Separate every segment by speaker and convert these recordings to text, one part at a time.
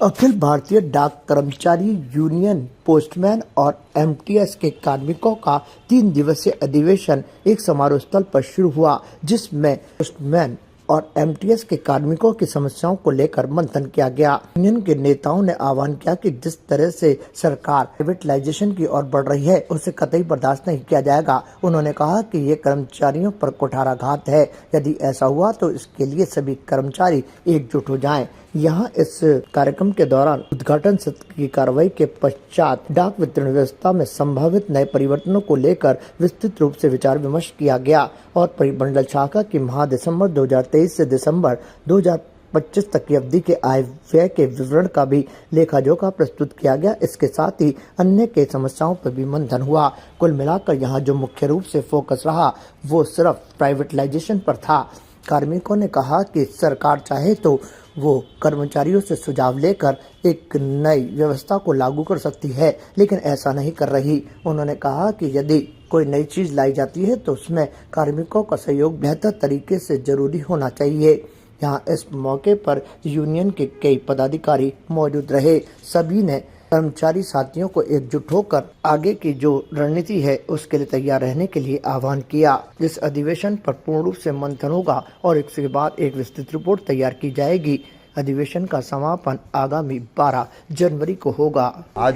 Speaker 1: अखिल भारतीय डाक कर्मचारी union postman और एमटीएस के कार्मिकों का 3 दिवसीय अधिवेशन एक समारोह स्थल पर शुरू हुआ, जिसमें पोस्टमैन और एमटीएस के कार्मिकों की समस्याओं को लेकर मंथन किया गया। यूनियन के नेताओं ने आह्वान किया कि जिस तरह से सरकार प्राइवेटाइजेशन की ओर बढ़ रही है, उसे कतई बर्दाश्त नहीं किया जाएगा। उन्होंने कहा कि ये कर्मचारियों पर कुठाराघात है। यदि ऐसा हुआ तो इसके लिए सभी कर्मचारी एकजुट हो जाएं। यहाँ इस कार्यक्रम के दौरान उद्घाटन सत्र की कार्रवाई के पश्चात डाक वितरण व्यवस्था में संभावित नए परिवर्तनों को लेकर विस्तृत रूप से विचार विमर्श किया गया और परिमंडल शाखा की माह दिसंबर 2023 से दिसंबर 2025 तक की अवधि के आय व्यय के विवरण का भी लेखा जोखा प्रस्तुत किया गया। इसके साथ ही अन्य के समस्याओं पर भी मंथन हुआ। कुल मिलाकर यहाँ जो मुख्य रूप से फोकस रहा वो सिर्फ प्राइवेटाइजेशन पर था। कार्मिकों ने कहा कि सरकार चाहे तो वो कर्मचारियों से सुझाव लेकर एक नई व्यवस्था को लागू कर सकती है, लेकिन ऐसा नहीं कर रही। उन्होंने कहा कि यदि कोई नई चीज लाई जाती है तो उसमें कार्मिकों का सहयोग बेहतर तरीके से जरूरी होना चाहिए। यहाँ इस मौके पर यूनियन के कई पदाधिकारी मौजूद रहे। सभी ने कर्मचारी साथियों को एकजुट होकर आगे की जो रणनीति है उसके लिए तैयार रहने के लिए आह्वान किया। इस अधिवेशन पर पूर्ण रूप से मंथन होगा और इसके बाद एक विस्तृत रिपोर्ट तैयार की जाएगी। अधिवेशन का समापन आगामी 12 जनवरी को होगा।
Speaker 2: आज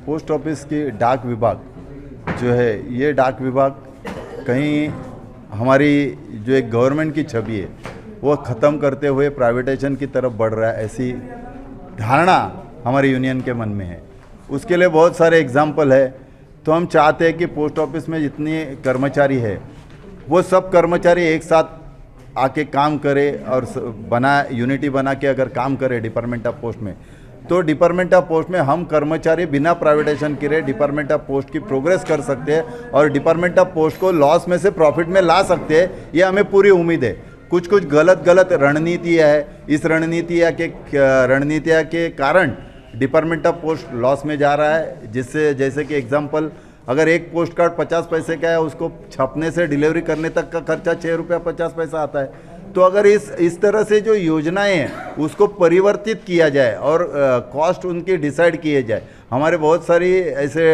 Speaker 2: पोस्ट ऑफिस की डाक विभाग जो है, ये डाक विभाग कहीं हमारी जो एक गवर्नमेंट की छवि है वो ख़त्म करते हुए प्राइवेटाइजेशन की तरफ बढ़ रहा है, ऐसी धारणा हमारे यूनियन के मन में है। उसके लिए बहुत सारे एग्जाम्पल है। तो हम चाहते हैं कि पोस्ट ऑफिस में जितने कर्मचारी है वो सब कर्मचारी एक साथ आके काम करे और यूनिटी बना के अगर काम करे डिपार्टमेंट ऑफ पोस्ट में, तो डिपार्टमेंट ऑफ पोस्ट में हम कर्मचारी बिना प्राइवेटाइजेशन करे डिपार्टमेंट ऑफ पोस्ट की प्रोग्रेस कर सकते हैं और डिपार्टमेंट ऑफ पोस्ट को लॉस में से प्रॉफिट में ला सकते हैं। ये हमें पूरी उम्मीद है। कुछ गलत रणनीतियाँ है। इस रणनीतियाँ के कारण डिपार्टमेंट ऑफ पोस्ट लॉस में जा रहा है। जिससे जैसे कि एग्जांपल, अगर एक पोस्ट कार्ड 50 पैसे का है, उसको छपने से डिलीवरी करने तक का खर्चा 6 रुपया 50 पैसा आता है। तो अगर इस तरह से जो योजनाएं हैं उसको परिवर्तित किया जाए और कॉस्ट उनकी डिसाइड किए जाए। हमारे बहुत सारी ऐसे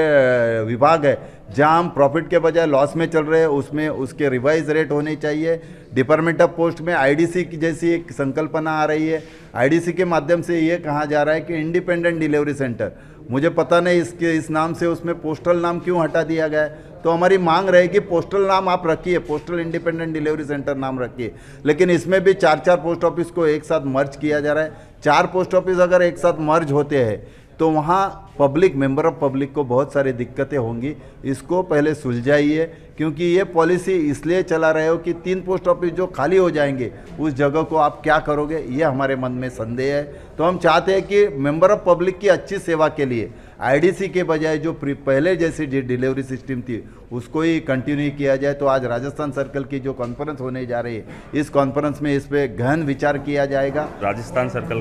Speaker 2: विभाग है जहां हम प्रॉफिट के बजाय लॉस में चल रहे हैं, उसमें उसके रिवाइज रेट होने चाहिए। डिपार्टमेंट ऑफ पोस्ट में आईडीसी की जैसी एक संकल्पना आ रही है। आईडीसी के माध्यम से ये कहा जा रहा है कि इंडिपेंडेंट डिलीवरी सेंटर, मुझे पता नहीं इस नाम से उसमें पोस्टल नाम क्यों हटा दिया गया है। तो हमारी मांग रहेगी पोस्टल नाम आप रखिए, पोस्टल इंडिपेंडेंट डिलीवरी सेंटर नाम रखिए। लेकिन इसमें भी 4 पोस्ट ऑफिस को एक साथ मर्ज किया जा रहा है। 4 पोस्ट ऑफिस अगर एक साथ मर्ज होते हैं तो वहाँ मेंबर ऑफ पब्लिक को बहुत सारी दिक्कतें होंगी। इसको पहले सुलझाइए, क्योंकि ये पॉलिसी इसलिए चला रहे हो कि 3 पोस्ट ऑफिस जो खाली हो जाएंगे उस जगह को आप क्या करोगे, ये हमारे मन में संदेह है। तो हम चाहते हैं कि मेंबर ऑफ पब्लिक की अच्छी सेवा के लिए आईडीसी के बजाय जो पहले जैसी डिलीवरी सिस्टम थी उसको ही कंटिन्यू किया जाए। तो आज राजस्थान सर्कल की जो कॉन्फ्रेंस होने जा रही है, इस कॉन्फ्रेंस में इस पे गहन विचार किया जाएगा।
Speaker 3: राजस्थान सर्कल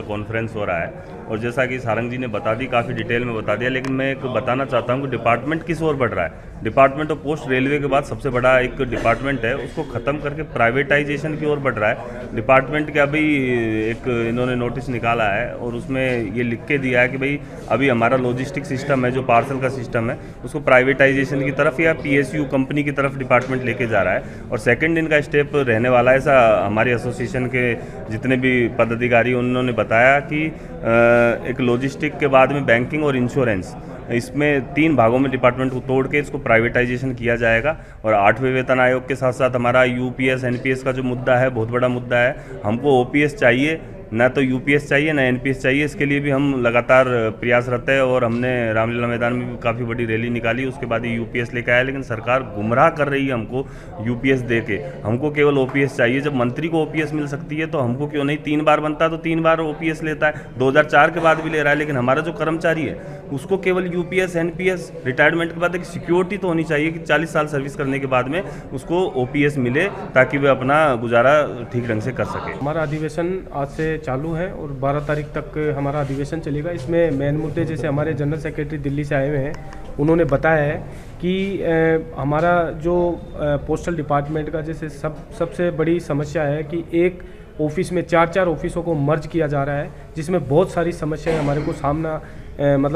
Speaker 3: कॉन्फ्रेंस हो रहा है और जैसा कि सारंग जी ने बता दी, काफ़ी डिटेल में बता दिया, लेकिन मैं एक बताना चाहता हूँ कि डिपार्टमेंट किस ओर बढ़ रहा है। डिपार्टमेंट ऑफ पोस्ट रेलवे के बाद सबसे बड़ा एक डिपार्टमेंट है, उसको ख़त्म करके प्राइवेटाइजेशन की ओर बढ़ रहा है। डिपार्टमेंट के अभी एक इन्होंने नोटिस निकाला है और उसमें ये लिख के दिया है कि भाई अभी हमारा लॉजिस्टिक सिस्टम है, जो पार्सल का सिस्टम है, उसको प्राइवेटाइजेशन की तरफ या पीएसयू कंपनी की तरफ डिपार्टमेंट लेके जा रहा है। और सेकंड इनका स्टेप रहने वाला है, ऐसा हमारी एसोसिएशन के जितने भी पदाधिकारी उन्होंने बताया कि एक लॉजिस्टिक के बाद में बैंकिंग और इंश्योरेंस, इसमें 3 भागों में डिपार्टमेंट को तोड़ के इसको प्राइवेटाइजेशन किया जाएगा। और 8वें वेतन आयोग के साथ साथ हमारा यूपीएस एनपीएस का जो मुद्दा है बहुत बड़ा मुद्दा है। हमको ओपीएस चाहिए, ना तो यूपीएस चाहिए ना एनपीएस चाहिए। इसके लिए भी हम लगातार प्रयासरत है और हमने रामलीला मैदान में भी काफ़ी बड़ी रैली निकाली, उसके बाद ये यूपीएस लेकर आया। लेकिन सरकार गुमराह कर रही है हमको यूपीएस दे के। हमको केवल ओपीएस चाहिए। जब मंत्री को ओपीएस मिल सकती है तो हमको क्यों नहीं? 3 बार बनता है तो 3 बार ओपीएस लेता है, 2004 के बाद भी ले रहा है। लेकिन हमारा जो कर्मचारी है उसको केवल यूपीएस एनपीएस, रिटायरमेंट के बाद एक सिक्योरिटी तो होनी चाहिए कि 40 साल सर्विस करने के बाद में उसको ओपीएस मिले, ताकि वह अपना गुजारा ठीक ढंग से कर सके।
Speaker 4: हमारा अधिवेशन आज से चालू है और 12 तारीख तक हमारा अधिवेशन चलेगा। इसमें मेन मुद्दे, जैसे हमारे जनरल सेक्रेटरी दिल्ली से आए हुए हैं, उन्होंने बताया है कि हमारा जो पोस्टल डिपार्टमेंट का जैसे सबसे बड़ी समस्या है कि एक ऑफिस में 4-4 ऑफिसों को मर्ज किया जा रहा है, जिसमें बहुत सारी समस्याएं हमारे को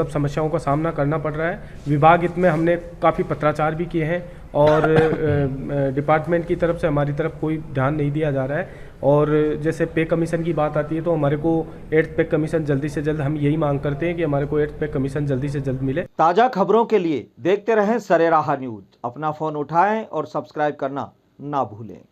Speaker 4: समस्याओं का सामना करना पड़ रहा है। विभाग हित में हमने काफ़ी पत्राचार भी किए हैं और डिपार्टमेंट की तरफ से हमारी तरफ कोई ध्यान नहीं दिया जा रहा है। और जैसे पे कमीशन की बात आती है तो हमारे को 8th पे कमीशन जल्दी से जल्द, हम यही मांग करते हैं कि हमारे को 8th पे कमीशन जल्दी से जल्द मिले।
Speaker 5: ताज़ा खबरों के लिए देखते रहें सरेराह न्यूज। अपना फ़ोन उठाएं और सब्सक्राइब करना ना भूलें।